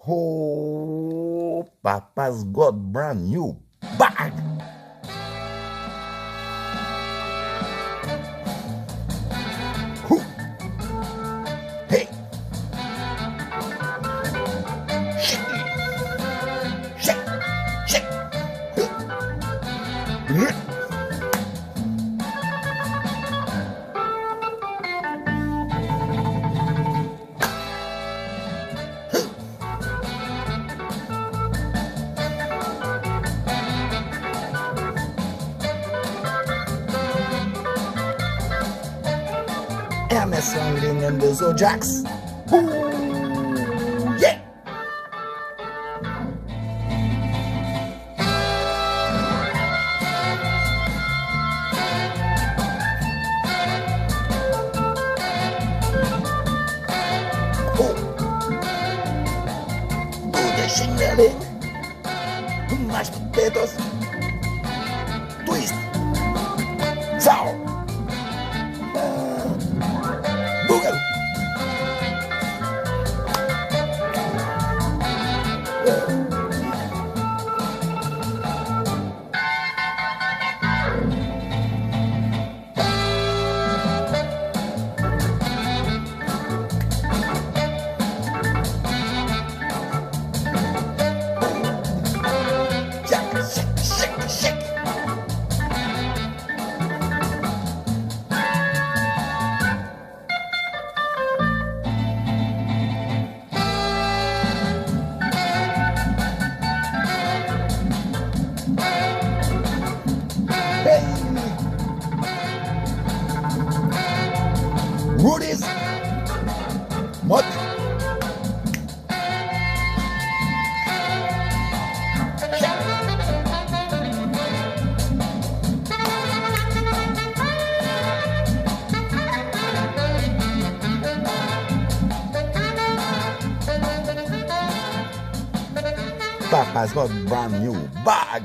Oh, Papa's got brand new bag. Hoo. Hey. Shake. Shake. Shake. Ernest Ranglin and the Zodiacs. Ooh, yeah. Oh. Do the signaling. Mashed potatoes. Twist. Sour. Boogaloo. Shake, shake, shake. Rudy's Mud. Papa's got brand new bag.